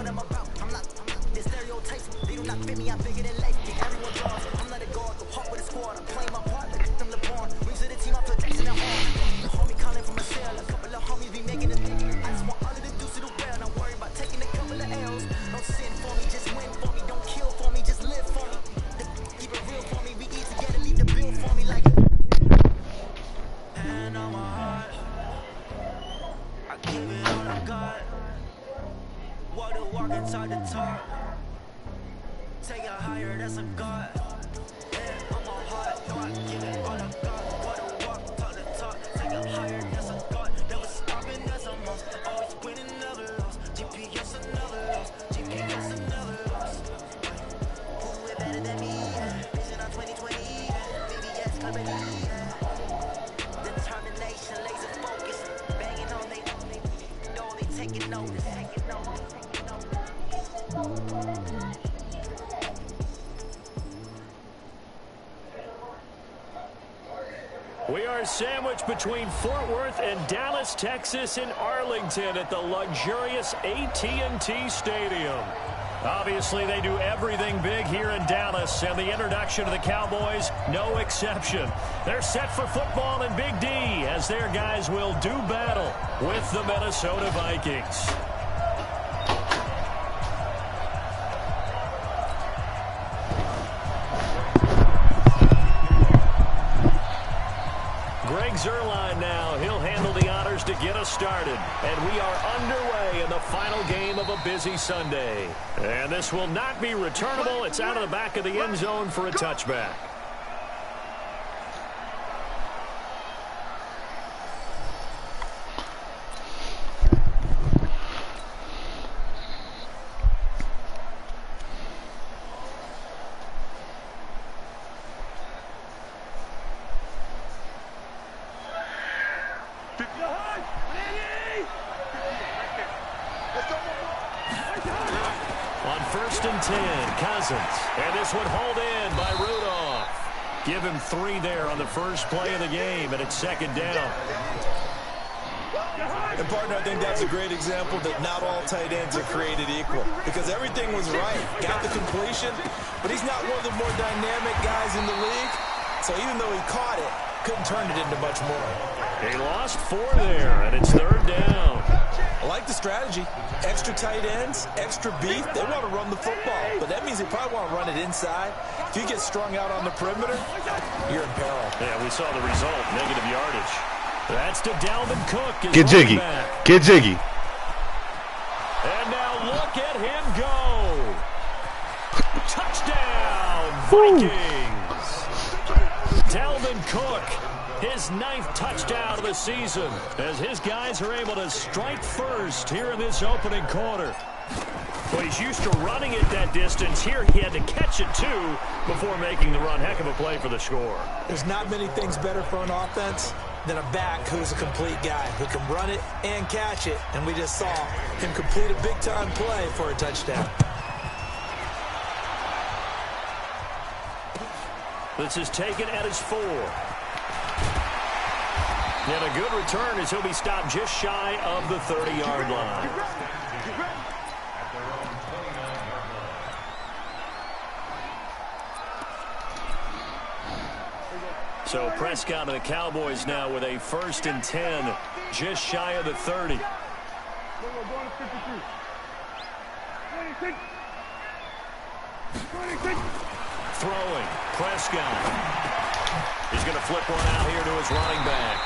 what I'm about. I'm not the stereotypes. They do not fit me. I'm bigger than life. Everyone draws. I'm not a guard. Go hard with a squad. I'm playing my part like them LeBron. Rings of the team. I feel Jackson at home. The homie calling from a cell. A couple of homies be making it. I just want all of the dudes to do well. Not worry about taking a couple of L's. Don't sin for me. Just win for me. Don't kill for me. Just live for me. Keep it real for me. We eat together. Leave the bill for me like. And on my heart, I give it all I got. Walk the walk and talk the talk. Take it higher, that's a God. And on my heart, no, I give it all I got. Walk the walk, talk the talk. Take it higher, that's a God. Never stopping, that's a must. Always winning, never lost. GPS another loss. GPS another loss. Who is better than me? Vision on 2020. Baby, yes, come at me. Determination, laser focus, banging on they know they taking notice. We are sandwiched between Fort Worth and Dallas, Texas in Arlington at the luxurious AT&T Stadium. Obviously, they do everything big here in Dallas, and the introduction of the Cowboys, no exception. They're set for football in Big D as their guys will do battle with the Minnesota Vikings. Greg Zuerlein now. He'll handle the honors to get us started. And we are underway in the final game of a busy Sunday. And this will not be returnable. It's out of the back of the end zone for a touchback. On 1st and 10, Cousins. And this one hauled in by Rudolph. Give him 3 there on the first play of the game, and it's 2nd down. And, partner, I think that's a great example that not all tight ends are created equal. Because everything was right. Got the completion, but he's not one of the more dynamic guys in the league. So even though he caught it, couldn't turn it into much more. He lost 4 there, and it's 3rd down. I like the strategy. Extra tight ends, extra beef. They want to run the football, but that means they probably want to run it inside. If you get strung out on the perimeter, you're in peril. Yeah, we saw the result, negative yardage. That's to Dalvin Cook. Get jiggy. Get jiggy. And now look at him go. Touchdown, Vikings. Dalvin Cook, his 9th touchdown of the season, as his guys are able to strike first here in this opening quarter. Well, he's used to running it that distance. Here he had to catch it, too, before making the run. Heck of a play for the score. There's not many things better for an offense than a back who's a complete guy who can run it and catch it. And we just saw him complete a big-time play for a touchdown. This is taken at his 4. And a good return as he'll be stopped just shy of the 30-yard line. So Prescott and the Cowboys now with a 1st and 10, just shy of the 30. Throwing, Prescott. He's going to flip one out here to his running back.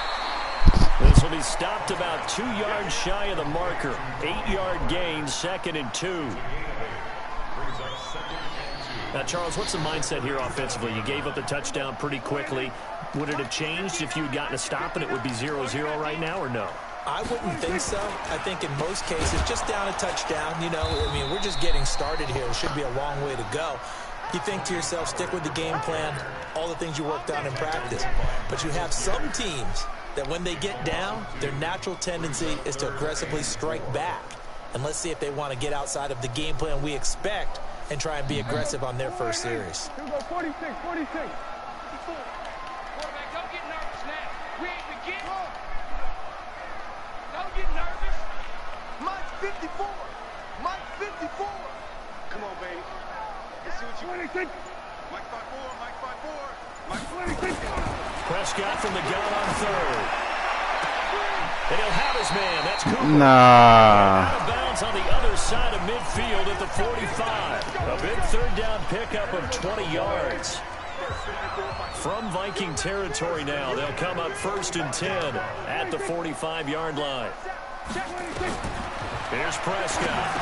This will be stopped about 2 yards shy of the marker. 8-yard gain, 2nd and 2. Now, Charles, what's the mindset here offensively? You gave up the touchdown pretty quickly. Would it have changed if you had gotten a stop and it would be 0-0 right now, or no? I wouldn't think so. I think in most cases, just down a touchdown, you know, I mean, we're just getting started here. It should be a long way to go. You think to yourself, stick with the game plan, all the things you worked on in practice. But you have some teams that when they get down, their natural tendency is to aggressively strike back. And let's see if they want to get outside of the game plan we expect and try and be aggressive on their first series. 46. Quarterback, don't get nervous now. We ain't beginning. Don't get nervous. Mine's 54. Mike 54. Come on, baby. Let's see what you 26. Mike 54. Mike 54. Mike 26. Prescott from the gun on third. And he'll have his man. That's Cooper. Nah. Out of bounds on the other side of midfield at the 45. A big third down pickup of 20 yards. From Viking territory now, they'll come up 1st and 10 at the 45-yard line. Here's Prescott.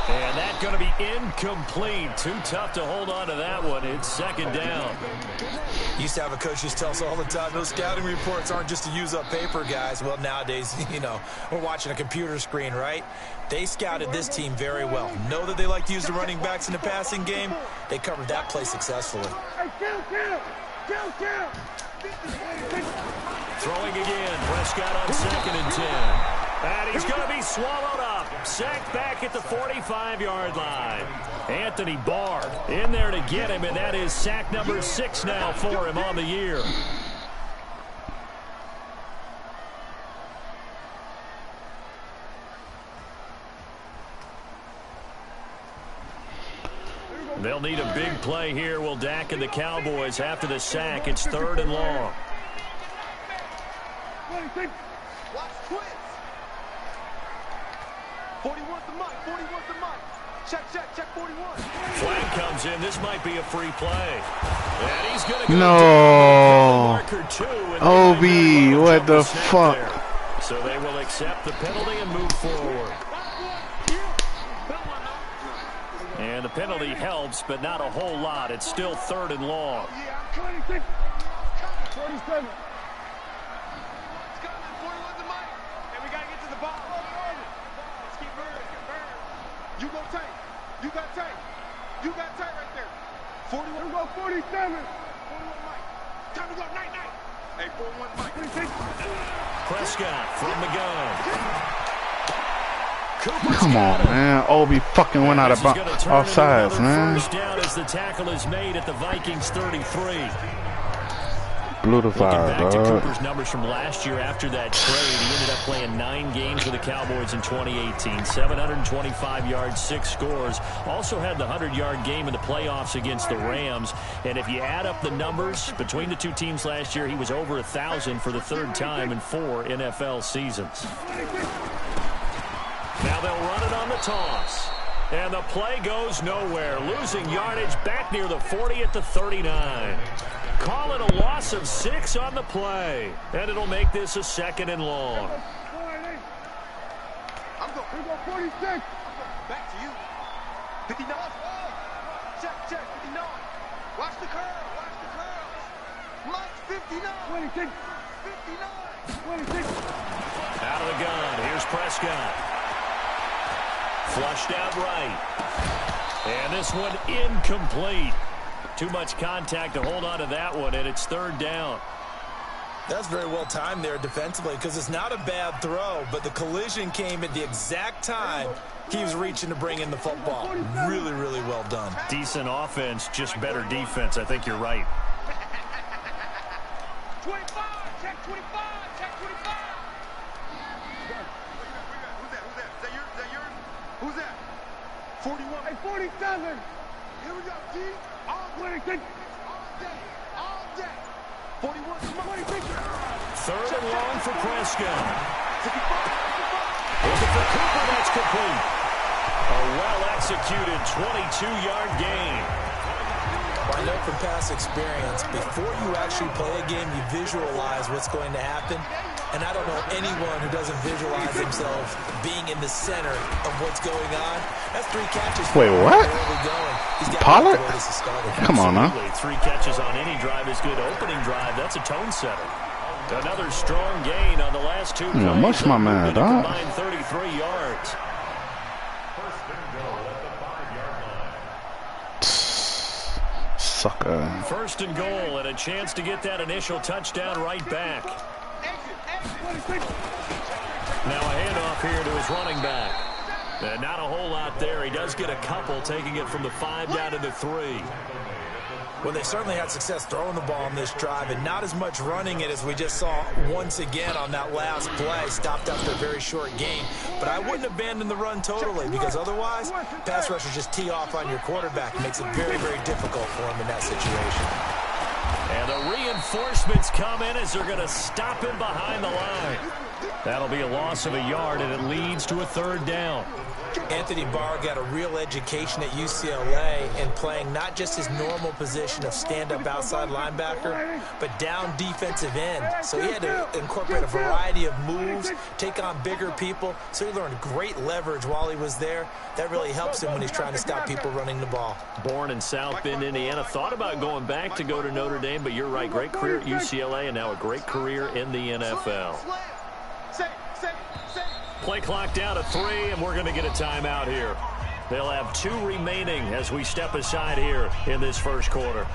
And that's going to be incomplete. Too tough to hold on to that one. It's 2nd down. Used to have a coach just tell us all the time, those scouting reports aren't just to use up paper, guys. Well, nowadays, you know, we're watching a computer screen, right? They scouted this team very well. Know that they like to use the running backs in the passing game. They covered that play successfully. Throwing again. Prescott on 2nd and 10. And he's going to be swallowed up. Sacked back at the 45-yard line. Anthony Barr in there to get him, and that is sack number 6 now for him on the year. They'll need a big play here. Will Dak and the Cowboys after the sack. It's 3rd and long. Watch twins. 41's the Mike. 41's the Mike. Check 41. Flag comes in. This might be a free play. And he's going to go No. marker 2. Obi, what the fuck? There. So they will accept the penalty and move forward. And the penalty helps, but not a whole lot. It's still 3rd and long. 47. You go tight. You got tight. You got tight right there. 41. Go 47. 41 Mike. Time to go. Night. Hey, 41 Mike. Prescott from the gun. Come on, man. Obi fucking went out of offsides, man. First down as the tackle is made at the Vikings 33. Blew the Looking fire, back to dog. Cooper's numbers from last year after that trade, he ended up playing 9 games with the Cowboys in 2018. 725 yards, 6 scores. Also had the 100-yard game in the playoffs against the Rams. And if you add up the numbers between the two teams last year, he was over 1,000 for the 3rd time in 4 NFL seasons. Now they'll run it on the toss. And the play goes nowhere. Losing yardage back near the 40 at the 39. Call it a loss of 6 on the play. And it'll make this a 2nd and long. I'm going. We go 46. Back to you. 59. Check 59. Watch the curl. Mike 59. 26. 59. 26. Out of the gun. Here's Prescott. Flushed out right. And this one incomplete. Too much contact to hold on to that one, and it's 3rd down. That's very well timed there defensively because it's not a bad throw, but the collision came at the exact time he was reaching to bring in the football. Really, really well done. Decent offense, just better defense. I think you're right. 25. Check 25. Check 25. Who's that? Who's that? 41. Hey, 47. Here we go, G. All 26. All day. 41. 26. 3rd and long for Prescott. Looking for Cooper, that's complete. A well-executed 22-yard gain. Well, I know from past experience, before you actually play a game, you visualize what's going to happen. And I don't know anyone who doesn't visualize themselves being in the center of what's going on. That's 3 catches. Wait, what? Pollard? Come on, now. 3 catches on any drive is good. Opening drive, that's a tone setter. Another strong gain on the last 2 plays. Yeah, much my man, dog. Combined 33 yards. Sucker. 1st and goal and a chance to get that initial touchdown right back. Now a handoff here to his running back. And not a whole lot there. He does get a couple, taking it from the 5 down to the 3. Well, they certainly had success throwing the ball in this drive and not as much running it as we just saw once again on that last play. Stopped after a very short gain. But I wouldn't abandon the run totally because otherwise, pass rushers just tee off on your quarterback. It makes it very, very difficult for him in that situation. And the reinforcements come in as they're going to stop him behind the line. That'll be a loss of a yard, and it leads to a 3rd down. Anthony Barr got a real education at UCLA in playing not just his normal position of stand-up outside linebacker, but down defensive end. So he had to incorporate a variety of moves, take on bigger people. So he learned great leverage while he was there. That really helps him when he's trying to stop people running the ball. Born in South Bend, Indiana. Thought about going back to go to Notre Dame, but you're right. Great career at UCLA and now a great career in the NFL. Play clock down to 3, and we're going to get a timeout here. They'll have 2 remaining as we step aside here in this first quarter.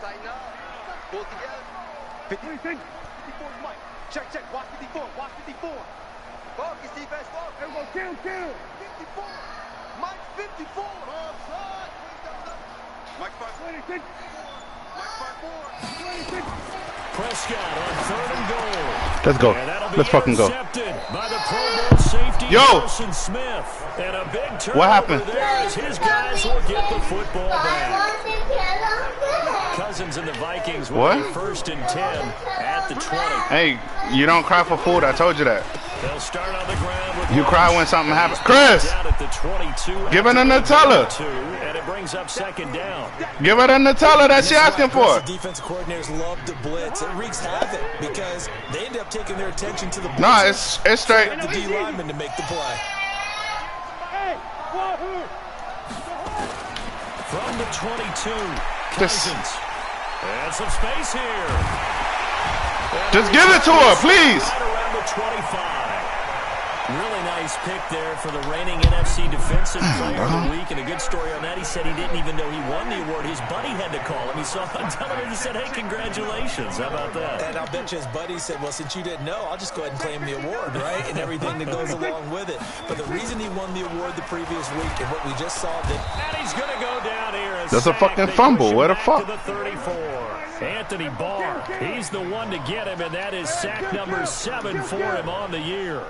Tighten up. Pull together. 54 Mike. Check. Watch 54. Focus, defense, focus. Everyone, kill. 54. Mike, 54. Offside. Mike 5. 26. Mike 5-4. 26. Prescott on 3rd and goal. Let's go. Let's fucking go. By the Pro Bowl safety, Wilson Smith. And a big turnover. What happened? There as his guys will get the football back. Cousins and the Vikings with What? a 1st and 10 at the 20. Hey, you don't cry for food. I told you that. They'll start on the ground with You cry when something happens. Chris! down at the 22. Give her the Nutella. And it brings up 2nd down. Give her the Nutella that she asking for. The defensive coordinators love to blitz. It wreaks havoc because they end up taking their attention to the blitz. No, it's straight. The D lineman to make the play. From the 22, Just- Cousins. And some space here. Just give it to her, please. Right around the 25. Really nice pick there for the reigning NFC Defensive Player of the Week. And a good story on that. He said he didn't even know he won the award. His buddy had to call him. He saw him on television. He said, hey, congratulations. How about that? And I'll bet you his buddy said, well, since you didn't know, I'll just go ahead and claim the award, right? And everything that goes along with it. But the reason he won the award the previous week and what we just saw that... And he's going to go down here. That's a fucking fumble. Where the fuck? To the 34. Anthony Barr. He's the one to get him, and that is sack number 7 for him on the year.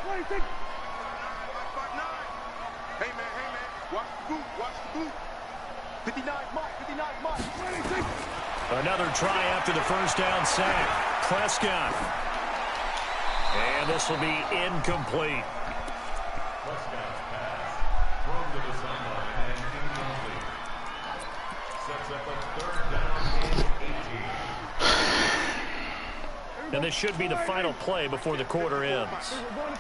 26. Hey, man. Watch the boot. 59 Mike. 26. Another try after the 1st down sack. Prescott. And this will be incomplete. Prescott's pass thrown to the sideline and incomplete. Sets up a 3rd down and 18. And this should be the final play before the quarter ends. Hey, watch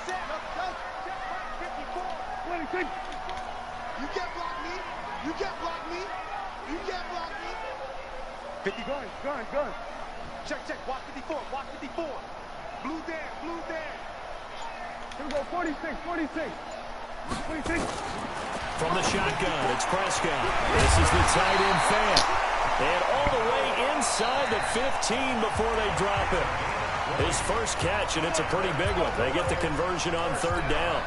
that. 56. You can't block me. 50. Gun. Check. Watch 54. Blue down. Here we go. 46. 26. From the shotgun, it's Prescott. This is the tight end fan. And all the way inside the 15 before they drop it. His first catch, and it's a pretty big one. They get the conversion on 3rd down.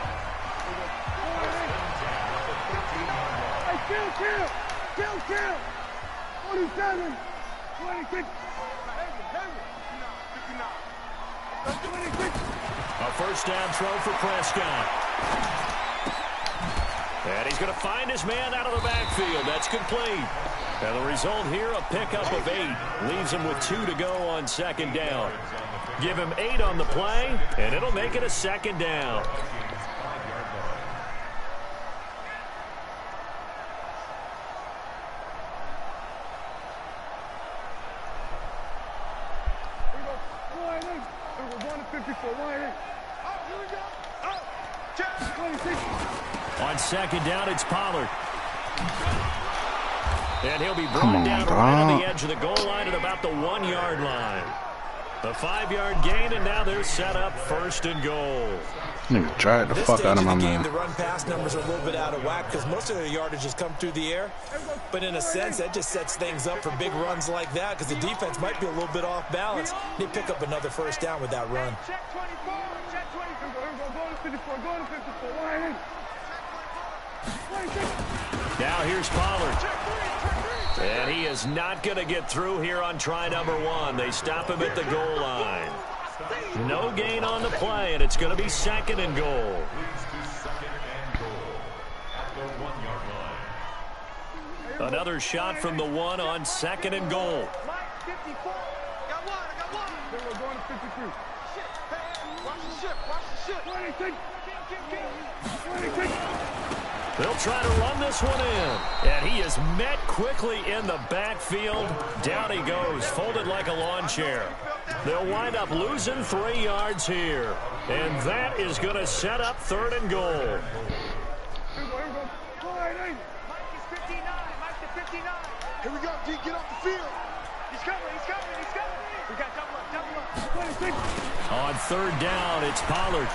Hey, kill. 47. 26. 26. A 1st down throw for Prescott. And he's going to find his man out of the backfield. That's complete. And the result here, a pickup of 8. Leaves him with 2 to go on 2nd down. Give him 8 on the play, and it'll make it a 2nd down. On 2nd down, it's Pollard. And he'll be brought down right on the edge of the goal line at about the 1-yard line. A 5-yard gain, and now they're set up 1st and goal. Nigga tried the fuck out of my man. The run pass numbers are a little bit out of whack because most of their yardage has come through the air. But in a sense, that just sets things up for big runs like that because the defense might be a little bit off balance. They pick up another 1st down with that run. Check 24. Check 24. Go to 54. Go to 54. Line in. Now here's Pollard. And he is not going to get through here on try number 1. They stop him at the goal line. No gain on the play, and it's going to be 2nd and goal. Another shot from the 1 on 2nd and goal. They'll try to run this one in. And he is met quickly in the backfield. Down he goes, folded like a lawn chair. They'll wind up losing 3 yards here. And that is going to set up 3rd and goal. Here we go, D. Get off the field. He's coming. We got double up. On 3rd down, it's Pollard.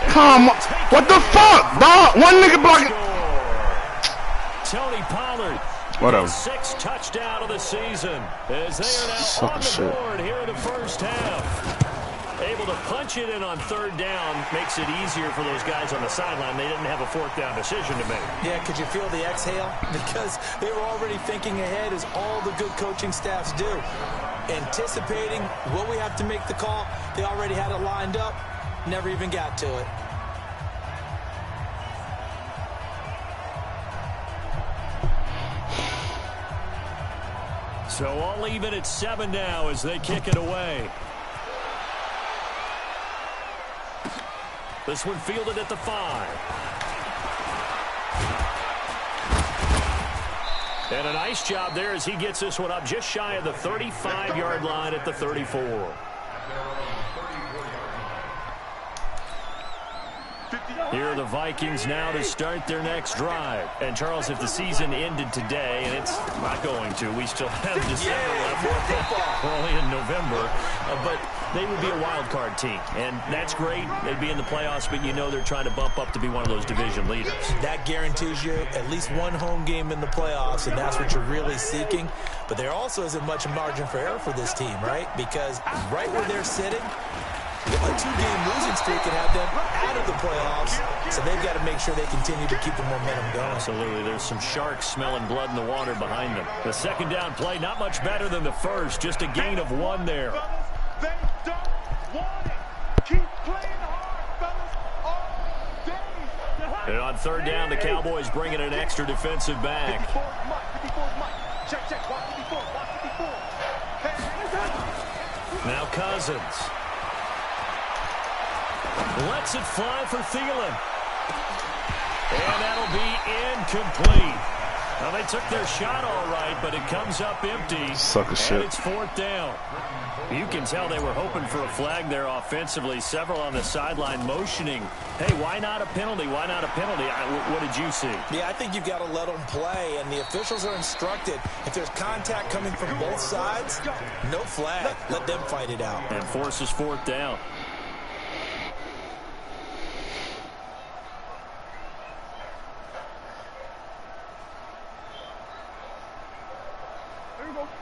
Come on. What the fuck, dog? One nigga blocking. Tony Pollard. Whatever. 6th touchdown of the season as they are now on the board here in the 1st half. Able to punch it in on 3rd down makes it easier for those guys on the sideline. They didn't have a 4th down decision to make. Yeah, could you feel the exhale? Because they were already thinking ahead as all the good coaching staffs do. Anticipating what we have to make the call. They already had it lined up. Never even got to it. So all even at 7 now as they kick it away. This one fielded at the 5. And a nice job there as he gets this one up just shy of the 35-yard line at the 34. Here are the Vikings now to start their next drive. And, Charles, if the season ended today, and it's not going to, we still have December left. We're only in November. But they would be a wild card team. And that's great. They'd be in the playoffs, but you know they're trying to bump up to be one of those division leaders. That guarantees you at least one home game in the playoffs, and that's what you're really seeking. But there also isn't much margin for error for this team, right? Because right where they're sitting, a 2-game losing streak can have them out of the playoffs, so they've got to make sure they continue to keep the momentum going. Absolutely. There's some sharks smelling blood in the water behind them. The 2nd down play, not much better than the 1st, just a gain of 1 there. They don't want it. Keep playing hard, fellas, all day. And on 3rd down, the Cowboys bring in an extra defensive back. 54 Mike. Check. Watch 54. Now Cousins. Lets it fly for Thielen. And that'll be incomplete. Well, they took their shot all right, but it comes up empty. Sucker shit. And it's 4th down. You can tell they were hoping for a flag there offensively. Several on the sideline motioning. Hey, why not a penalty? Why not a penalty? What did you see? Yeah, I think you've got to let them play, and the officials are instructed. If there's contact coming from both sides, no flag. Let them fight it out. And forces 4th down.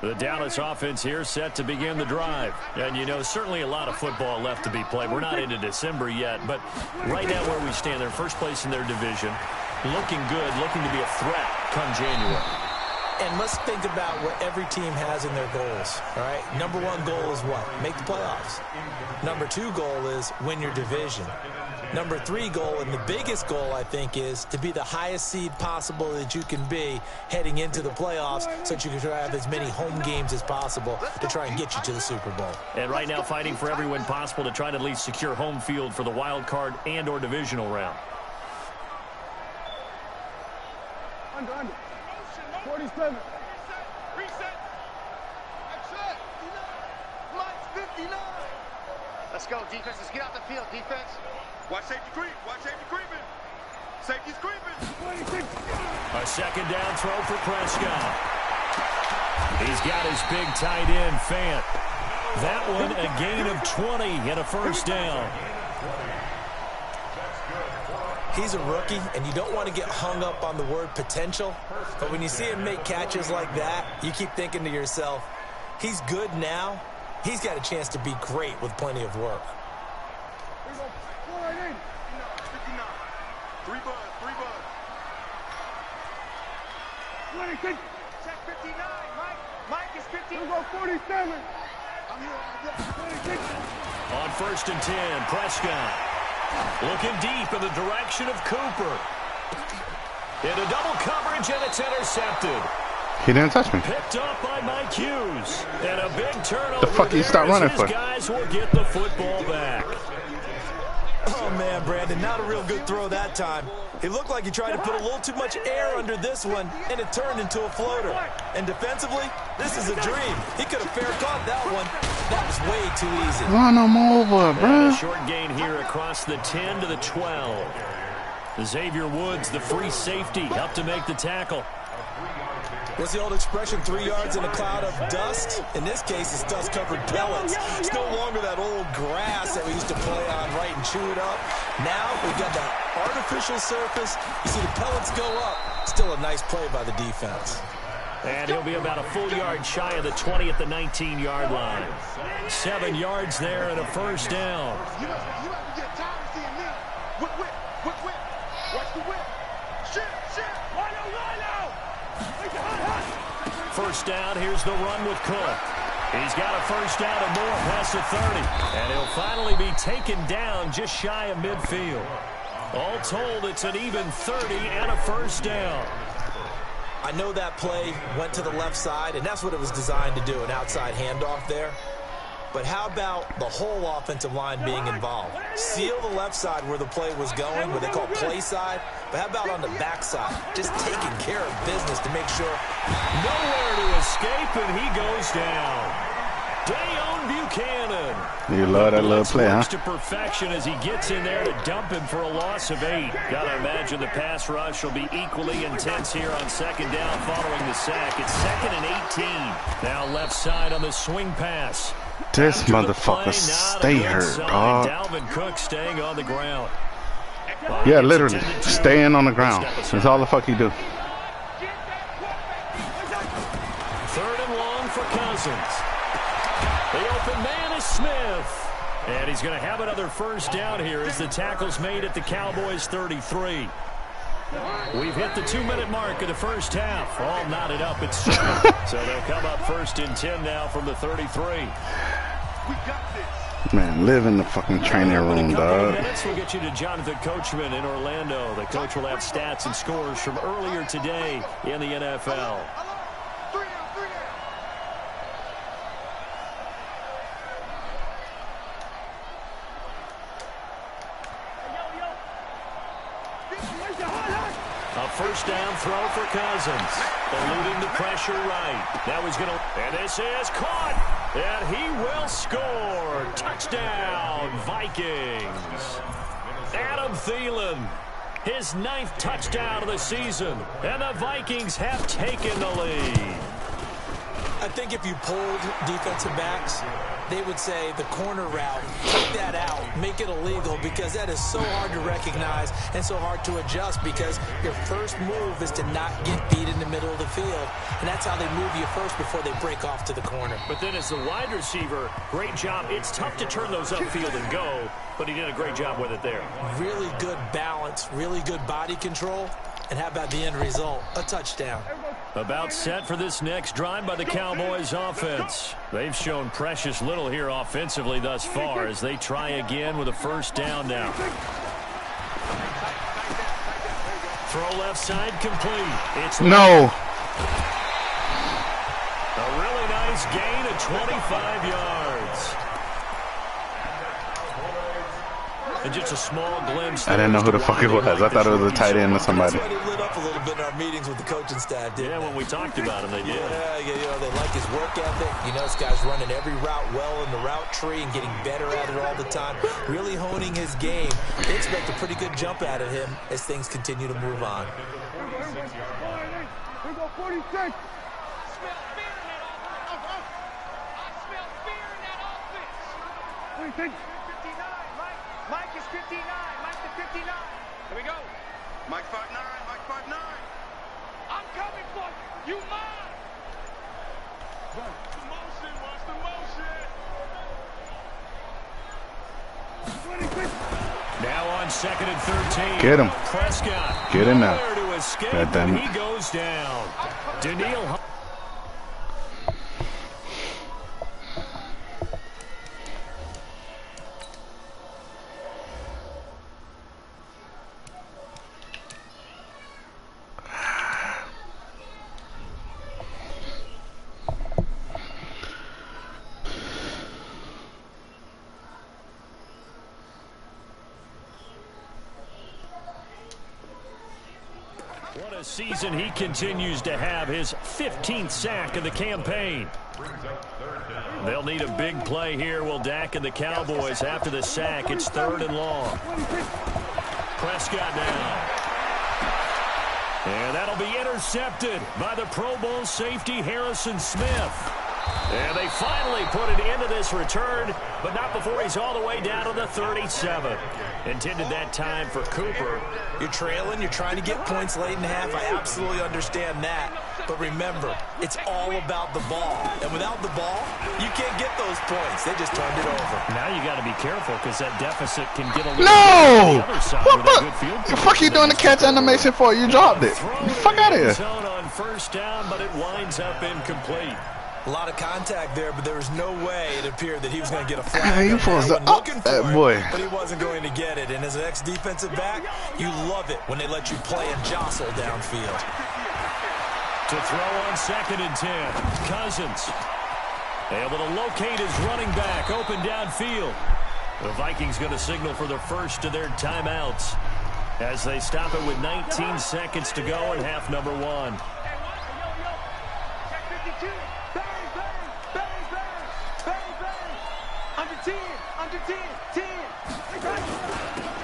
The Dallas offense here set to begin the drive. And, you know, certainly a lot of football left to be played. We're not into December yet, but right now where we stand, they're first place in their division. Looking good, looking to be a threat come January. And let's think about what every team has in their goals, all right? Number 1 goal is what? Make the playoffs. Number 2 goal is win your division. Number 3 goal, and the biggest goal, I think, is to be the highest seed possible that you can be heading into the playoffs so that you can try to have as many home games as possible to try and get you to the Super Bowl. And right now fighting for every win possible to try to at least secure home field for the wild card and or divisional round. Under. 47. Reset. Mike's 59. Let's go, defense. Let's get out the field, defense. Watch safety creep. Watch safety creeping. Safety's creeping. 26. A 2nd down throw for Prescott. He's got his big tight end, Fant. That one a gain of 20 and a first down. He's a rookie, and you don't want to get hung up on the word potential. But when you see him make catches like that, you keep thinking to yourself, he's good now. He's got a chance to be great with plenty of work. Here we go. 4-8. 59. 3 bud. 26. Check 59, Mike. Mike is 50. Here we go. 47. I'm here all day. 26. On 1st and 10, Prescott looking deep in the direction of Cooper. Into double coverage, and it's intercepted. He didn't touch me. Picked up by Mike Hughes. And a big turnover. The fuck you start running for? Guys will get the football back. Oh, man, Brandon, not a real good throw that time. He looked like he tried to put a little too much air under this one, and it turned into a floater. And defensively, this is a dream. He could have fair caught that one. That was way too easy. Run him over, bro. A short gain here across the 10 to the 12. Xavier Woods, the free safety, up to make the tackle. What's the old expression, 3 yards in a cloud of dust? In this case, it's dust-covered pellets. It's no longer that old grass that we used to play on, right, and chew it up. Now we've got that artificial surface. You see the pellets go up. Still a nice play by the defense. And he'll be about a full yard shy of the 20 at the 19-yard line. 7 yards there and a first down. You have to get tired of seeing me. Whip. Watch the whip. Shit. First down, here's the run with Cook. He's got a first down and more past the 30. And he'll finally be taken down just shy of midfield. All told, it's an even 30 and a first down. I know that play went to the left side, and that's what it was designed to do, an outside handoff there. But how about the whole offensive line being involved? Seal the left side where the play was going, what they call play side. But how about on the back side? Just taking care of business to make sure. Nowhere to escape, and he goes down. Dayon Buchanan. You love that little play, huh? To perfection as he gets in there to dump him for a loss of 8. Gotta imagine the pass rush will be equally intense here on 2nd down following the sack. It's 2nd and 18. Now left side on the swing pass. This motherfucker stay hurt, dog. Dalvin Cook staying on the ground. Yeah, literally staying on the ground. That's all the fuck he do. 3rd and long for Cousins. The open man is Smith. And he's going to have another first down here as the tackle's made at the Cowboys' 33. We've hit the 2-minute mark of the first half. All knotted up at 7. So they'll come up 1st and 10 now from the 33. We got this. Man, live in the fucking training room, dog. Minutes, we'll get you to Jonathan Coachman in Orlando. The coach will have stats and scores from earlier today in the NFL. A first down throw for Cousins. Eluding the pressure right. Now he's going to... And this is caught. And he will score. Touchdown, Vikings. Adam Thielen. His 9th touchdown of the season. And the Vikings have taken the lead. I think if you polled defensive backs, they would say the corner route, take that out, make it illegal, because that is so hard to recognize and so hard to adjust, because your first move is to not get beat in the middle of the field. And that's how they move you first before they break off to the corner. But then as the wide receiver, great job. It's tough to turn those upfield and go, but he did a great job with it there. Really good balance, really good body control. And how about the end result? A touchdown. About set for this next drive by the Cowboys offense. They've shown precious little here offensively thus far as they try again with a first down now. Throw left side complete. It's no. A really nice gain of 25 yards. And just a small glimpse. I didn't know who the fuck it was. I thought it was a tight end or somebody. That's why they lit up a little bit in our meetings with the coaching staff, didn't they? When we talked about him, they did. Yeah, you know, they like his work ethic. You know, this guy's running every route well in the route tree and getting better at it all the time. Really honing his game. They expect a pretty good jump out of him as things continue to move on. Here go 46. Mike is 59. Mike the 59. Here we go. Mike 5'9", Mike 5'9". I'm coming for you. You mine. The motion, watch the motion. Now on 2nd and 13. Get him. Prescott. Get him now. Nowhere to escape, God damn and it. he goes down. Daniil. What a season he continues to have, his 15th sack of the campaign. They'll need a big play here, will Dak and the Cowboys. After the sack, it's 3rd and long. Prescott now. And that'll be intercepted by the Pro Bowl safety Harrison Smith. And they finally put an end to this return, but not before he's all the way down to the 37. Intended that time for Cooper. You're trailing, you're trying to get points late in the half. I absolutely understand that. But remember, it's all about the ball. And without the ball, you can't get those points. They just turned it over. Now you got to be careful because that deficit can get a little No! on the other side What with a good field the fuck you doing the catch animation for? You dropped it. The fuck out of here. Zone on 1st down, but it winds up incomplete. A lot of contact there, but there was no way it appeared that he was going to get a flag. He on was that one, up looking that for it, boy. but he wasn't going to get it. And as an ex-defensive back, you love it when they let you play and jostle downfield. To throw on 2nd and 10. Cousins able to locate his running back open downfield. The Vikings going to signal for the first of their timeouts as they stop it with 19 seconds to go in half number 1. Under 10.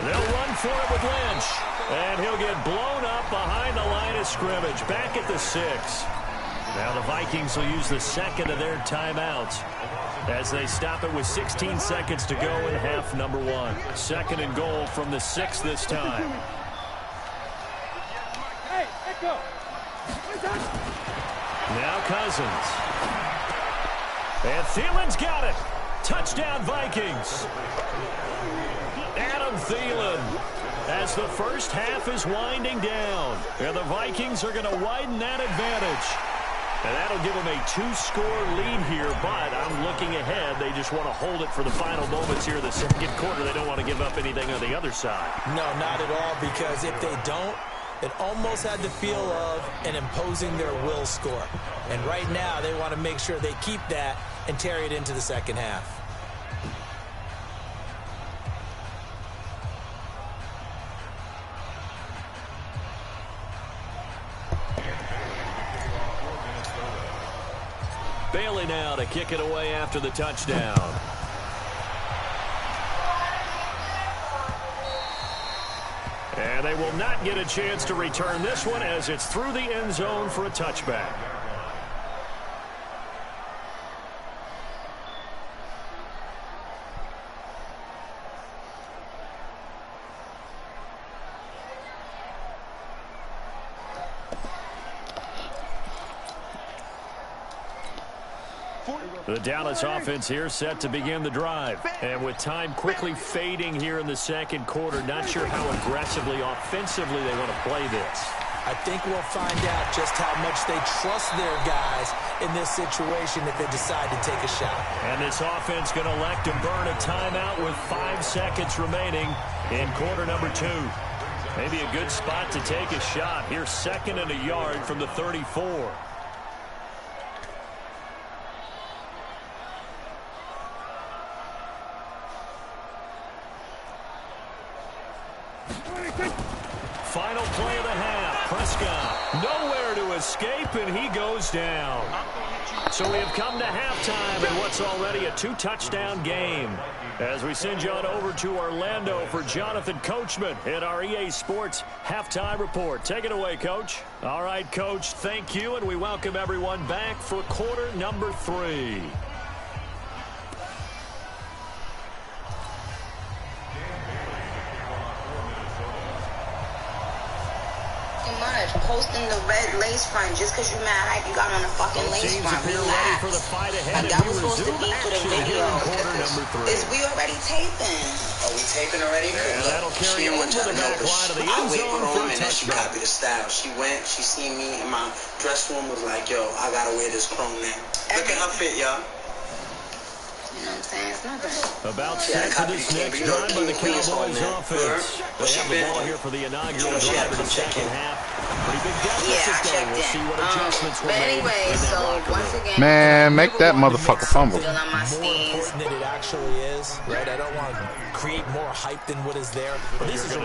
They'll run for it with Lynch. And he'll get blown up behind the line of scrimmage. Back at the 6. Now the Vikings will use the 2nd of their timeouts as they stop it with 16 seconds to go in half number 1. 2nd and goal from the 6 this time. Now Cousins. And Thielen's got it. Touchdown Vikings. Adam Thielen as the first half is winding down. And the Vikings are going to widen that advantage. And that'll give them a 2-score lead here, but I'm looking ahead. They just want to hold it for the final moments here in the 2nd quarter. They don't want to give up anything on the other side. No, not at all, because if they don't, it almost had the feel of an imposing their will score. And right now, they want to make sure they keep that and carry it into the 2nd half. Bailey now to kick it away after the touchdown. And they will not get a chance to return this one as it's through the end zone for a touchback. The Dallas offense here set to begin the drive. And with time quickly fading here in the 2nd quarter, not sure how aggressively, offensively they want to play this. I think we'll find out just how much they trust their guys in this situation if they decide to take a shot. And this offense going to elect to burn a timeout with 5 seconds remaining in quarter number 2. Maybe a good spot to take a shot. Here's 2nd and a yard from the 34. Final play of the half. Prescott nowhere to escape, and he goes down. So we have come to halftime in what's already a 2-touchdown game. As we send you on over to Orlando for Jonathan Coachman in our EA Sports Halftime Report. Take it away, Coach. All right, Coach, thank you, and we welcome everyone back for quarter number 3. posting the red lace front just because you mad hype you got on the fucking lace front. Relax. Like, that was supposed to be for the video. We already taping. Oh, we taping already? That'll carry over the back line of the end zone for a and then she copied the style. She went, she seen me in my dress room, was like, yo, I gotta wear this chrome now. Look at her fit, y'all. You know what I'm saying? It's nothing. About set for this next drive by the Cowboys offense. They have the ball here for the inaugural drive of the second half. Pretty big deficit though. We'll see what adjustments were made. But anyway, so once again, Man, make that motherfucker fumble. still on my More steez. important than it actually is, right? I don't want to create more hype than what is there. But this is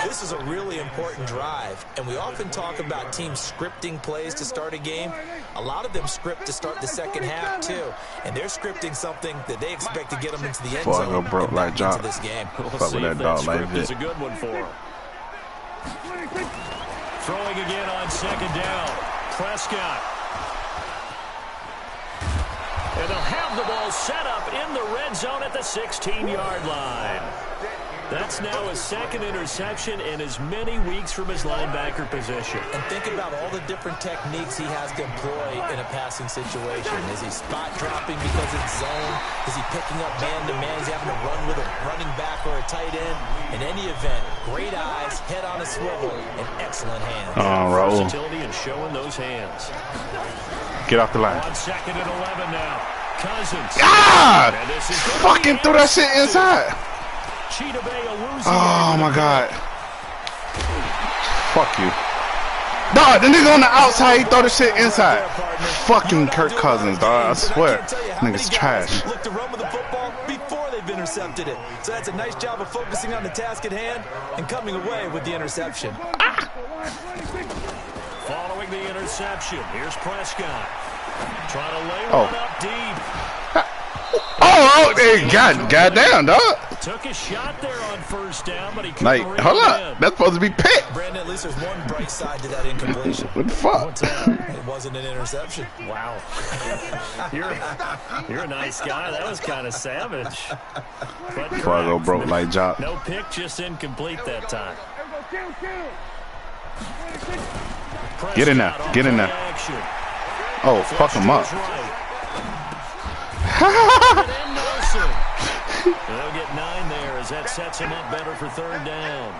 this is a really important drive, and we often talk about teams scripting plays to start a game. A lot of them script to start the second half too, and they're scripting something that they expect to get them into the end Boy, zone go broke and like back into Jock. this game. Fuck with that dog like Script this. is a good one for him. Throwing again on second down. Prescott. And they'll have the ball set up in the red zone at the 16-yard line. That's now his second interception in as many weeks from his linebacker position. And think about all the different techniques he has to employ in a passing situation. Is he spot dropping because it's zone? Is he picking up man-to-man? Is he having to run with a running back or a tight end? In any event, great eyes, head on a swivel, and excellent hands. Raul. Versatility and showing those hands. Get off the line. On second and 11 now. Cousins. Ah! And this is Fucking threw that shit inside. Oh my God. Fuck you. Dog, the nigga on the outside, he throw the shit inside. Fucking Kirk Cousins, dog. I swear. Nigga's trash. Look to run with the football before they've intercepted it. So that's a nice job of focusing on the task at hand and coming away with the interception. Following the interception, here's Prescott. Trying to lay one up deep. Oh, hey, goddamn, dog. Took a shot there on first down, but he couldn't Like, reach hold it up. in. That's supposed to be picked. Brandon, at least there's one bright side to that incompletion. What the fuck? What's that? It wasn't an interception. Wow. You're a nice guy. That was kind of savage. But Before I go broke like Jock. no pick, just incomplete that time. Get in there. Get in there. Action. Oh, fuck him up. They'll get 9 there as that sets him up better for third down.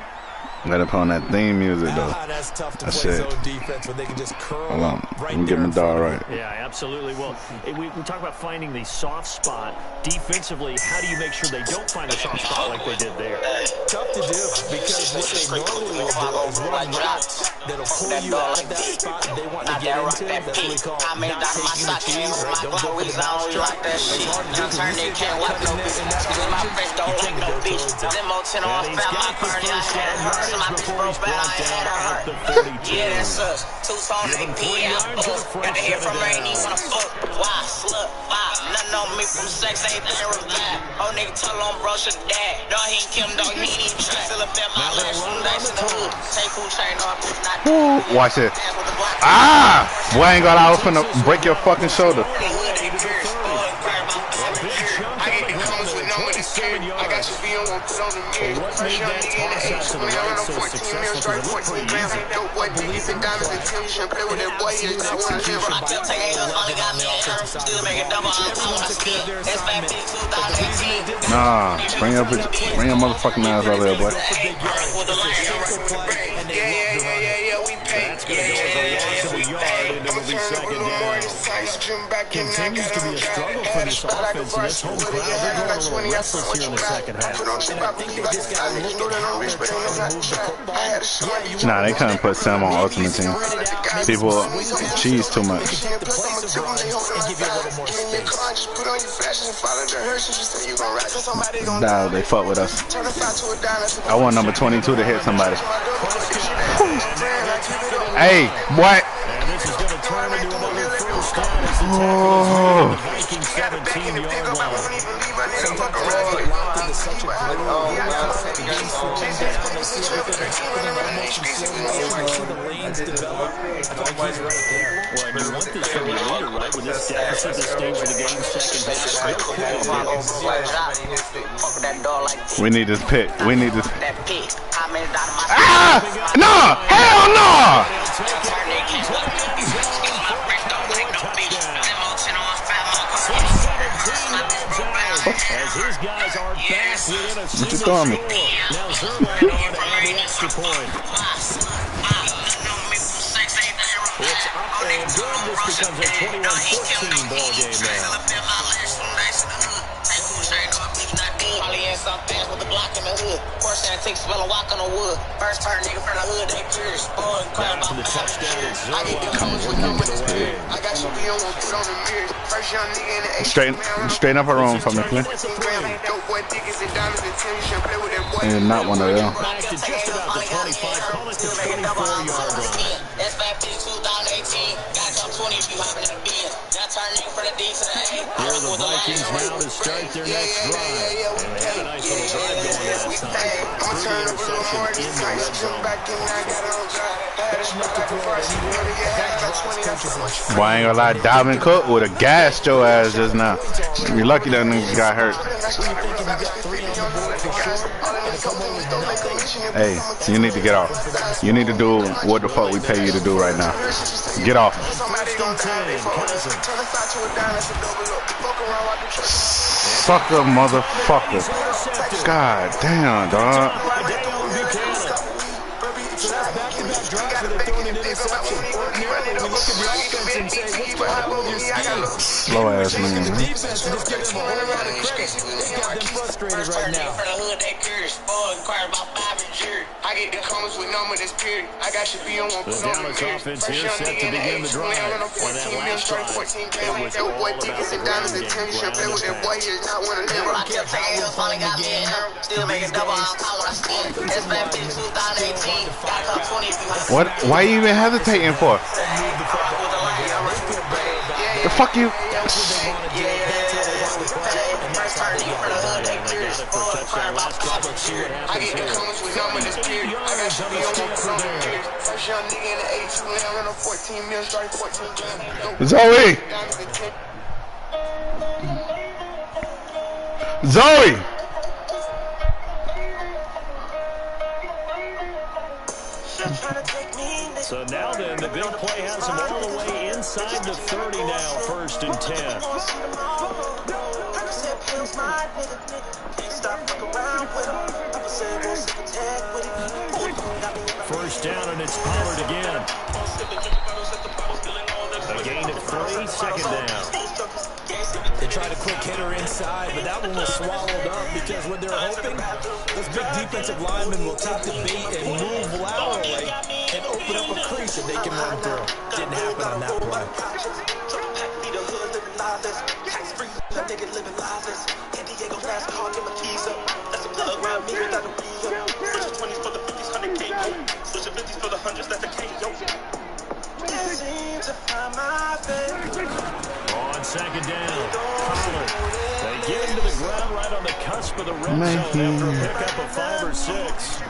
Let up on that theme music, though. That's tough to That's play it. zone defense when they can just curl Hold on. up right Let me get there my in front dog of right. Yeah, absolutely. Well, we talk about finding the soft spot. Defensively, how do you make sure they don't find a soft spot like they did there? Tough to do because what they normally will do is run routes that'll pull you out of that spot that they want to get into. That's what we call not taking the cheese, right? Don't go for the mousetrap. It's hard to do when you get that weapon in that situation. You tend to go towards it. And he's got the first down yards before he's brought down at the 32. Yeah, that's us. Two-tone Give him 3 AP, yards and a fresh got to hear set from of Rainy downs. when I fuck. Why? Slut. Why? Nothing on me from sex, everything revived. Oh, nigga, tell on bro, should dad. Dog, he ain't Kim, dog, he ain't even try. Still up in my last room, dice in the hood. Take food chain off, not Ooh, watch it. Ah! Boy, I ain't got I was finna break your fucking shoulder. I get the comments with no interference. I got your video on put on the mirror. Fresh young nigga in the H. When I run on 14 mils, straight 14 grams. Dope boy, biggies and diamonds and Tim. You shouldn't play with that boy. He just wanna live. I kept taking it, only got me in her. Still make it double on my skin. That's back to 2018. Nah, bring your motherfucking ass over there, boy. Yeah, we paid. Continues to be a struggle for this offense, and this home crowd, they're going a little restless here in the second half. Nah, they couldn't put Sam on Ultimate Team. People cheese too much. Nah, they fuck with us. I want number 22 to hit somebody. Hey, what? And this is going to turn into another first down as the tackle is the Viking 17-yard line. Well, and you want this from your leader, right? With this deficit, this stage of the game, second half. We need this pick. We need this. That pick. I made it out of my Ah! No! Hell no! As his guys are back within a What you throwing me? Now Zerline on to add the extra point. It's up and good. This becomes a 21-14 ball game now. With the block in the hood. First thing I take spell and walk on the wood. First turn nigga from the hood, they curious. Back to the touchdown. I get the cones with them with the spirit. I got you be on one foot on the mirror. First young nigga in the Straighten up a room for me, please. And not one of them. Back to just about the 25, call it the 24-yard line. That's 2018. Got top 20 if you hopping in the bin. Now turn nigga from the D to the A. Here are the Vikings now to start their next drive. And they had a nice little drive going last time. I'ma turn up a little more this time. Jump back in, I got on drive. Boy, I ain't gonna lie, Dalvin Cook would have gassed your ass just now. You're lucky that nigga got hurt. Hey, you need to get off. You need to do what the fuck we pay you to do right now. Get off. Sucker motherfucker. God damn, dog. So that's back-to-back drives where they're throwing an interception. Ordinarily, we look at the offense and say, what's going on with your scheme? Slow ass man. The defense and just give them a whole lot of credit. They got them frustrated right now. I get the comments with number this period. I got you be on one foot on the offense here set to begin the drive. For that last drive, it was all about the ground game. Still making double What? Why are you even hesitating for? The fuck you? I get the comments with number this period. I got you be on one foot on the period. First young nigga in the A2 now run on 14 mil, starting 14 grand. Zoe! So now then, the big play has him all the way inside the 30 now, 1st and 10. First down, and it's Pollard again. A gain of 3, second down. They tried a quick hitter inside, but that one was swallowed up because what they're hoping, those big defensive linemen will take the bait and move laterally and open up a crease that they can run through. Didn't happen on that play. On second down, Pollard. They get him to the ground right on the cusp of the red zone after a pickup of 5 or 6.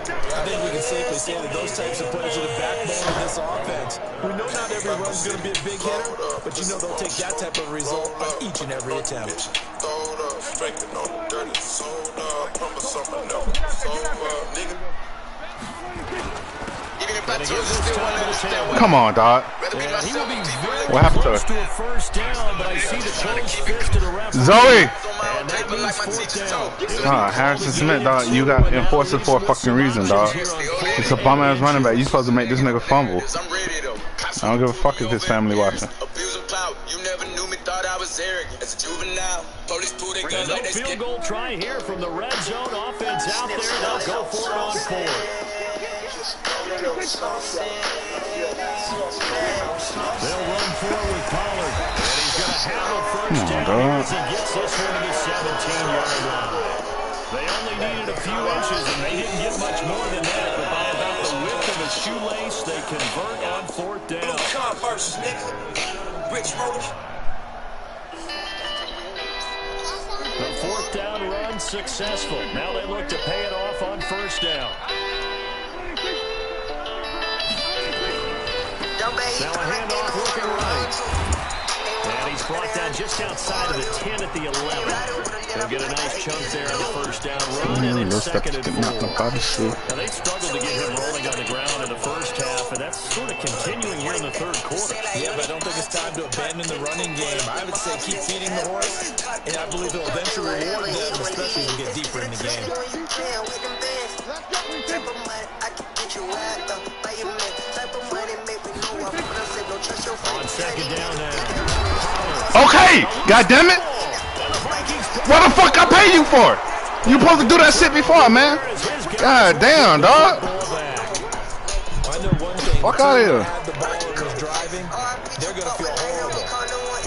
I think we can safely say that those types of plays are the backbone of this offense. We know not every run's going to be a big hitter, but you know they'll take that type of result on each and every attempt. Come on, dog. What happened to her? Zoe! Harrison Smith, dog. You got enforcers for a fucking reason, dog. It's a bum ass running back. You supposed to make this nigga fumble. I don't give a fuck if his family watching. No field goal try here from the red zone. Offense out there. They'll go for it on 4. They'll run forward with Pollard. And he's going to have a first down as he gets this one to the 17-yard line. They only needed a few inches, and they didn't get much more than that. But by about the width of a shoelace, they convert on 4th down. The 4th down run successful. Now they look to pay it off on 1st down. Now a handoff looking right. And And he's brought down just outside of the 10 at the 11. He'll get a nice chunk there on the first down run, and it's 2nd and 4. Now, they struggled to get him rolling on the ground in the first half, and that's sort of continuing here in the third quarter. Yeah, but I don't think it's time to abandon the running game. I would say keep feeding the horse, and I believe he'll eventually reward them, especially as we get deeper in the game. On 2nd down now. Okay, goddamn it! What the fuck I pay you for? You supposed to do that shit before, man. God damn, dog. Fuck out of here. They're gonna feel horrible.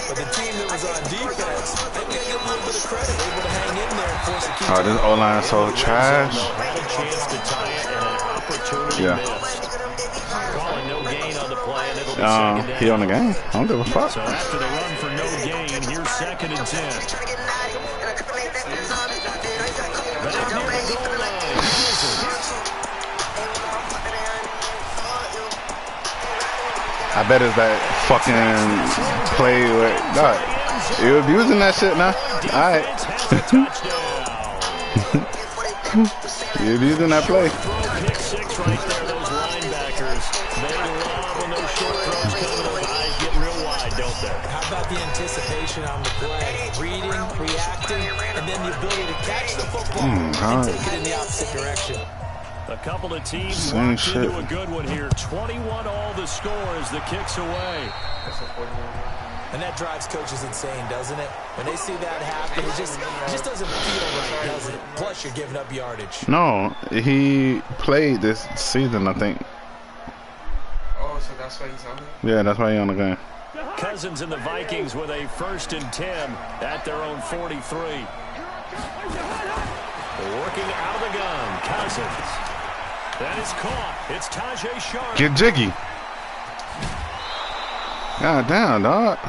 But the team that was on defense, they get a little bit of credit, able to hang in there and force a keep. Oh, this O-line so trash. Had a chance to tie it and an opportunity missed. Calling no gain on the play, and it'll be 2nd down. He on the game. I don't give a fuck. So after the run for no gain, here's 2nd and 10. I bet it's that fucking play with God. You abusing that shit now? Alright. You abusing that play. Pick 6 right there, those linebackers. They love when those short throws come and those eyes get real wide, don't they? How about the anticipation on the play? Reading, reacting, and then the ability to catch the football and take it in the opposite direction. A couple of teams locked into a good one here. 21 all the score as the kick's away. And that drives coaches insane, doesn't it? When they see that happen, it just doesn't feel right, does it? Plus, you're giving up yardage. No, he played this season, I think. Oh, so that's why he's on there? Yeah, that's why he's on the game. Cousins and the Vikings with a 1st and 10 at their own 43. Working out of the gun, Cousins. That is caught. It's Tajay Sharp. Get jiggy. God damn, dog.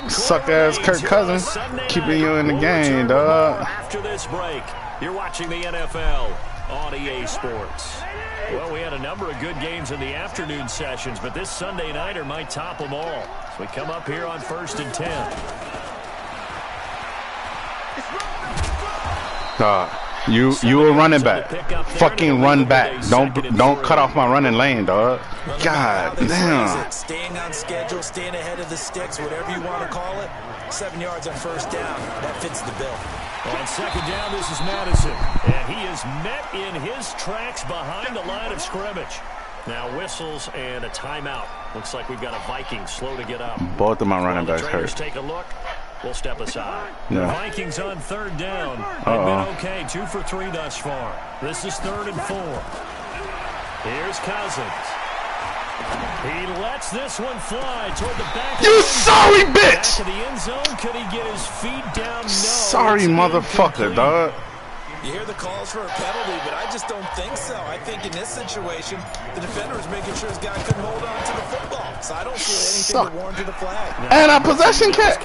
Suck ass Kirk Cousins keeping you in the game, dog. After this break, you're watching the NFL on EA Sports. Well, we had a number of good games in the afternoon sessions, but this Sunday nighter might top them all. So we come up here on 1st and 10. You a running back. Fucking run back. Don't cut off my running lane, dog. God damn. Staying on schedule, staying ahead of the sticks, whatever you want to call it. 7 yards on 1st down. That fits the bill. On 2nd down, this is Madison. And he is met in his tracks behind the line of scrimmage. Now whistles and a timeout. Looks like we've got a Viking slow to get up. Both of my running backs hurt. Take a look. We'll step aside. Yeah. The Vikings on 3rd down. They've been okay. 2 for 3 thus far. This is 3rd and 4. Here's Cousins. He lets this one fly toward the back. You sorry bitch! Back of the end zone. Could he get his feet down? No. Sorry motherfucker, dog. You hear the calls for a penalty, but I just don't think so. I think in this situation, the defender was making sure his guy couldn't hold on to the football. So I don't see anything to warrant the flag. And a possession catch.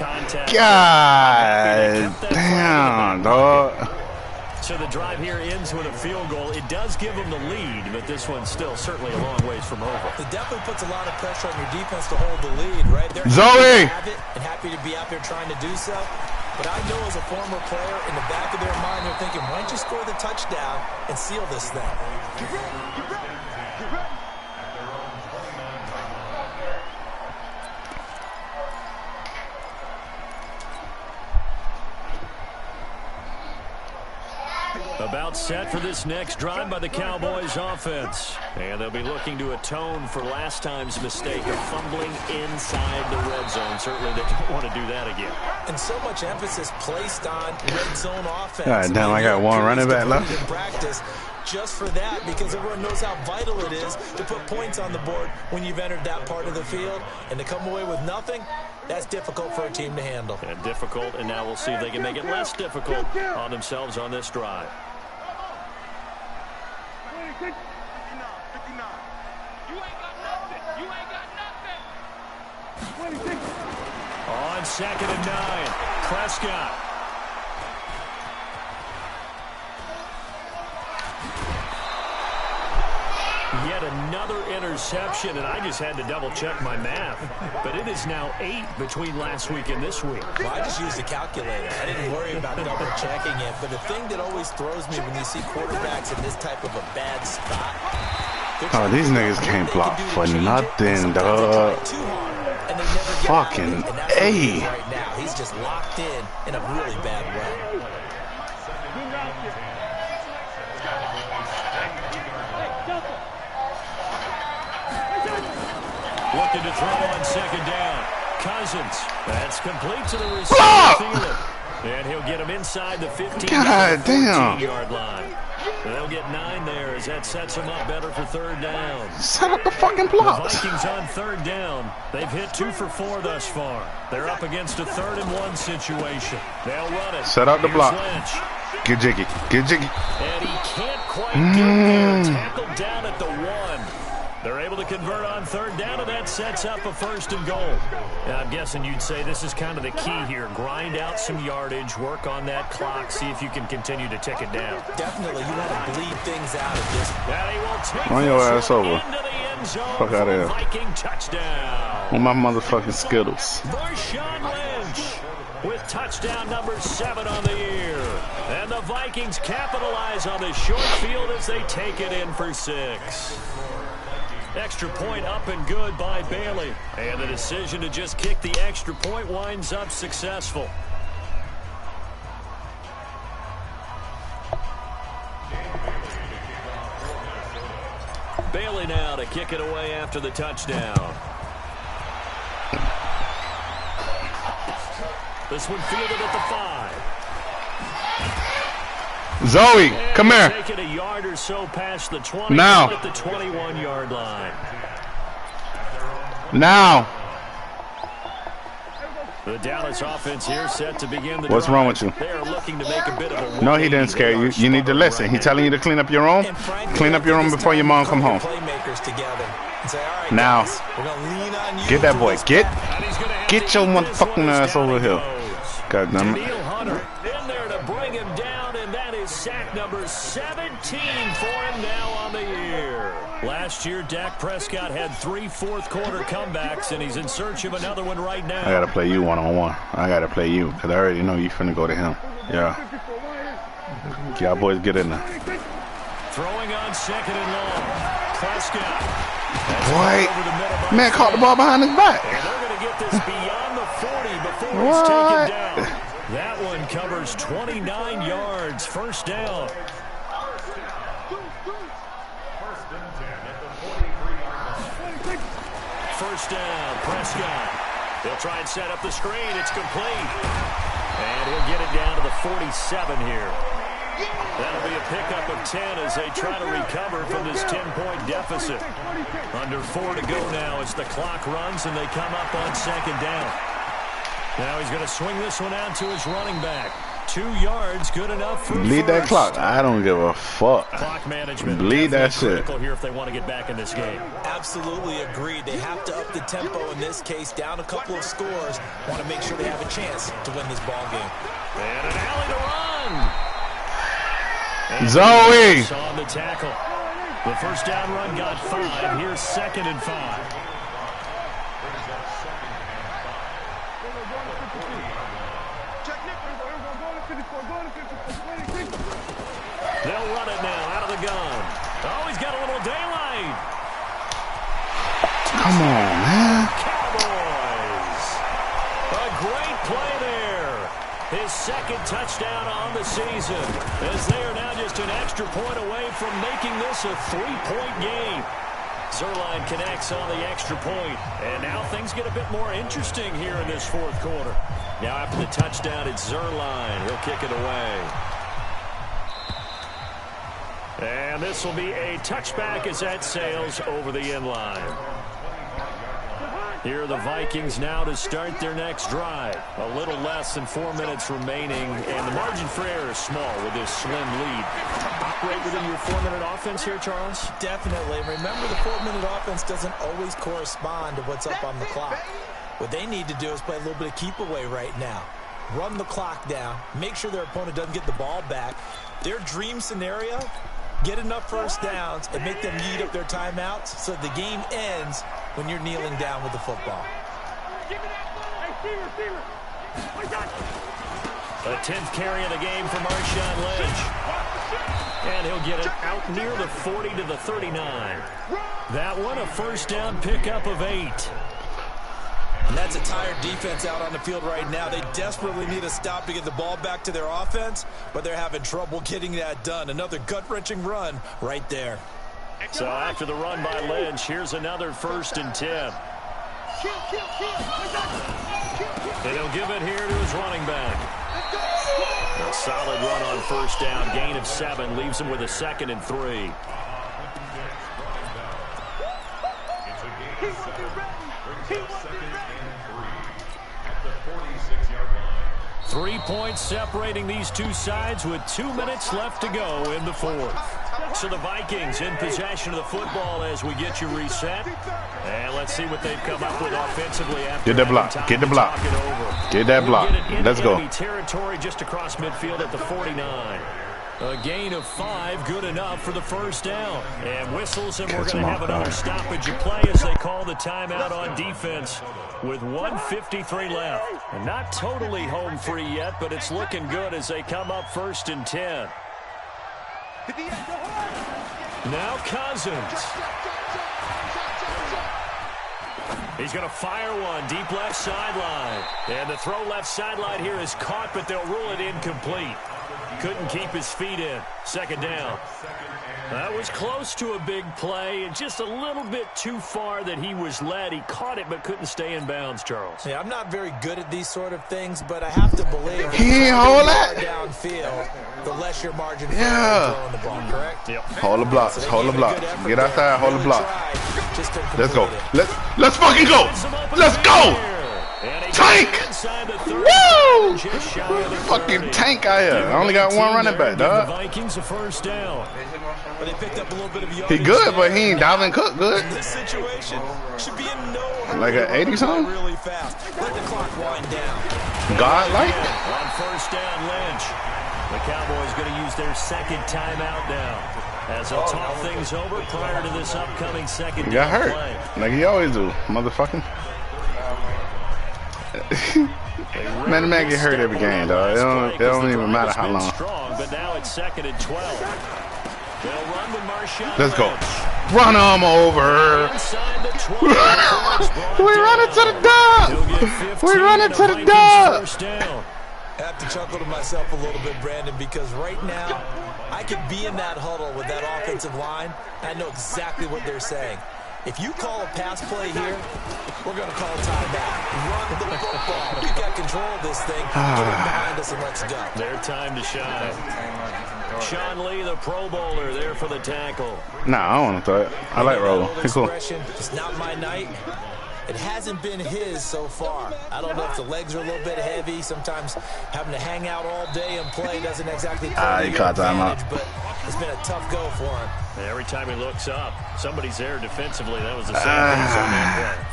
God damn, dog. So the drive here ends with a field goal. It does give them the lead, but this one's still certainly a long ways from over. It definitely puts a lot of pressure on your defense to hold the lead, right? They're Zoe! happy to have it and happy to be out there trying to do so. But I know as a former player, in the back of their mind, they're thinking, why don't you score the touchdown and seal this thing? Get ready, get ready, get ready. About set for this next drive by the Cowboys offense. And they'll be looking to atone for last time's mistake of fumbling inside the red zone. Certainly they don't want to do that again. And so much emphasis placed on red zone offense. God damn, I got one running back left. In practice just for that, because everyone knows how vital it is to put points on the board when you've entered that part of the field. And to come away with nothing, that's difficult for a team to handle. And difficult, and now we'll see if they can make it less difficult on themselves on this drive. 59. You ain't got nothing. You ain't got nothing. 26. On 2nd and 9, Prescott. Yet another interception, and I just had to double-check my math. But it is now 8 between last week and this week. Well, I just used a calculator. I didn't worry about double-checking it. But the thing that always throws me when you see quarterbacks in this type of a bad spot. Oh, these niggas can't block for nothing, dog. Fucking A. Right now, he's just locked in a really bad way. Looking to throw on second down. Cousins. That's complete to the receiver. And he'll get him inside the 15-yard line. They'll get 9 there as that sets him up better for third down. Set up the fucking blocks. The Vikings on third down. They've hit 2 for 4 thus far. They're up against a 3rd and 1 situation. They'll run it. Set up the block. Lynch. Get jiggy. Get jiggy. And he can't quite get there. Tackled down at the 1. They're able to convert on third down, and that sets up a 1st and goal. Now, I'm guessing you'd say this is kind of the key here. Grind out some yardage, work on that clock, see if you can continue to tick it down. Definitely, you want to bleed things out of this. Now he will take run your ass over. Into the end zone. Fuck out of here. Viking touchdown. On my motherfucking Skittles. Marshawn Lynch with touchdown number 7 on the year. And the Vikings capitalize on the short field as they take it in for 6. Extra point up and good by Bailey. And the decision to just kick the extra point winds up successful. Bailey now to kick it away after the touchdown. This one fielded at the 5. Zoe, come here. Taking a yard or so past the 20 now at the 21-yard line. Now. The Dallas offense here set to begin the What's drive. wrong with you? They are looking to make a bit of a no, he didn't scare you. You need to listen. He's telling you to clean up your room. Clean up your room before your mom come home. Now, get that boy. Get your motherfucking ass over here. God damn it. In there to bring him down, and that is sack number 17 for him now on the year. Last year, Dak Prescott had 3 fourth-quarter comebacks, and he's in search of another one right now. I got to play you one-on-one. I got to play you, because I already know you finna go to him. Yeah. Y'all boys get in there. Throwing on second and long. Prescott. Boy, man caught the ball behind his back. And they're going to get this beyond the 40 before he's taken down. That one covers 29 yards. First down. First down, Prescott. They'll try and set up the screen. It's complete. And he'll get it down to the 47 here. That'll be a pickup of 10 as they try to recover from this 10-point deficit. Under 4 to go now as the clock runs and they come up on second down. Now he's going to swing this one out to his running back. 2 yards, good enough for bleed that clock. I don't give a fuck. Clock management. Bleed that shit. Critical here if they want to get back in this game. Absolutely agreed. They have to up the tempo in this case. Down a couple of scores. Want to make sure they have a chance to win this ball game. And an alley to run. And Zoe on the tackle. The first down run got 5. Here's 2nd and 5. They'll run it now out of the gun. Oh, he's got a little daylight. Come on, man. Cowboys. A great play there. His 2nd touchdown on the season, as they are now just an extra point away from making this a 3-point game. Zerline connects on the extra point, and now things get a bit more interesting here in this 4th quarter. Now after the touchdown, it's Zerline. He'll kick it away. And this will be a touchback as that sails over the end line. Here are the Vikings now to start their next drive. A little less than 4 minutes remaining, and the margin for error is small with this slim lead. Operate within your 4-minute offense here, Charles? Definitely. Remember, the 4-minute offense doesn't always correspond to what's up on the clock. What they need to do is play a little bit of keep away right now. Run the clock down. Make sure their opponent doesn't get the ball back. Their dream scenario Get enough first downs and make them eat up their timeouts so the game ends when you're kneeling down with the football. The 10th carry of the game for Marshawn Lynch. And he'll get it out near the 40 to the 39. That one, a first down pickup of 8. And that's a tired defense out on the field right now. They desperately need a stop to get the ball back to their offense, but they're having trouble getting that done. Another gut-wrenching run right there. So after the run by Lynch, here's another 1st and 10. And he'll give it here to his running back. A solid run on first down, gain of 7, leaves him with a 2nd and 3. 3 points separating these two sides with 2 minutes left to go in the 4th. So the Vikings in possession of the football as we get you reset. And let's see what they've come up with offensively after. Get the block. Get the block. Get that block. Let's go. Territory just across midfield at the 49. A gain of 5, good enough for the first down. And whistles, and we're going to have another stoppage of play as they call the timeout on defense with 1:53 left. And not totally home free yet, but it's looking good as they come up 1st and 10. Now Cousins. He's going to fire one deep left sideline. And the throw left sideline here is caught, but they'll rule it incomplete. Couldn't keep his feet in. 2nd down. That was close to a big play and just a little bit too far that he was led. He caught it but couldn't stay in bounds, Charles. Yeah, I'm not very good at these sort of things, but I have to believe he ain't hold that downfield, the less your margin for throwing the ball, correct? Yep. Hold the block. Hold the block. Get outside. Hold the block. Let's go. Let's fucking go. Let's go. Tank! Woo! Fucking tank out here. I only got one running back, dog. Vikings a first down. But they picked up a little bit of he good, but he ain't Dalvin Cook good. This situation should be in no hurry. Like an 80 something? Really fast. Let the clock wind down. God like on first down, Lynch. The Cowboys going to use their 2nd timeout now as they'll talk things over prior to this upcoming 2nd he got down hurt play. like he always do, motherfucking. Man, the man get hurt every game, dog. It don't even matter how long. Strong, but now it's 2nd and 12. They'll run with Marshawn. Let's go. Run him over. We running to the dub. We running to the dub. I have to chuckle to myself a little bit, Brandon, because right now I could be in that huddle with that offensive line. I know exactly what they're saying. If you call a pass play here, we're going to call a timeout. Run the football. We got control of this thing. Get it behind us and let's go. Their time to shine. Sean Lee, the Pro Bowler, there for the tackle. Nah, I don't want to throw it. I like roll. It's cool. It's not my night. It hasn't been his so far. I don't know if the legs are a little bit heavy. Sometimes having to hang out all day and play doesn't exactly play he caught time out. But it's been a tough go for him. And every time he looks up, somebody's there defensively. That was the same thing on that play.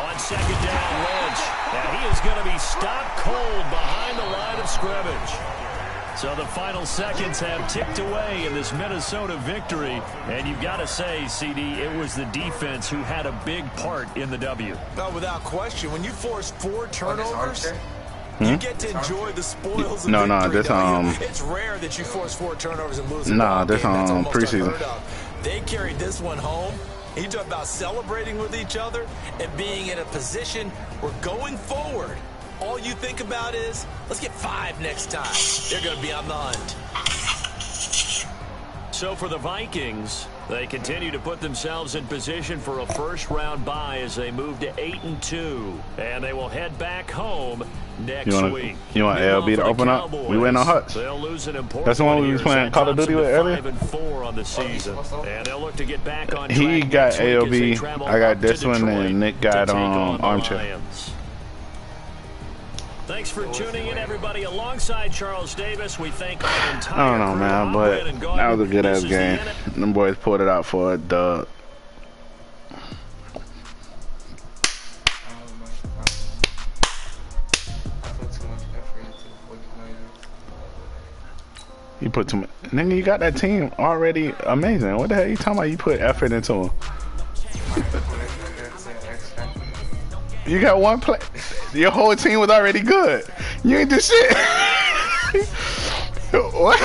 On 2nd down, Lynch. Now he is going to be stopped cold behind the line of scrimmage. So the final seconds have ticked away in this Minnesota victory. And you've got to say, CD, it was the defense who had a big part in the W. No, without question. When you force 4 turnovers, you get to enjoy the spoils of victory. It's rare that you force 4 turnovers and lose a ball game. That's almost preseason. unheard of. They carried this one home. You talk about celebrating with each other and being in a position where going forward, all you think about is, let's get 5 next time. They're going to be on the hunt. So for the Vikings, they continue to put themselves in position for a first-round bye as they move to 8-2. And they will head back home next week. You want LB to open up? We win on Huts. They'll lose an important That's the one we was playing Call of Duty with earlier. 5-4 on the season. And they'll look to get back on track. He got ALB. I got this one, and Nick got Armchair. Thanks for tuning in, everybody. Alongside Charles Davis, we thank our entire I don't know, man, but that was a good-ass game. Them boys pulled it out for a dub. put too much. Nigga, you got that team already amazing. What the hell you talking about? You put effort into them. You got one play. Your whole team was already good. You ain't do shit. What?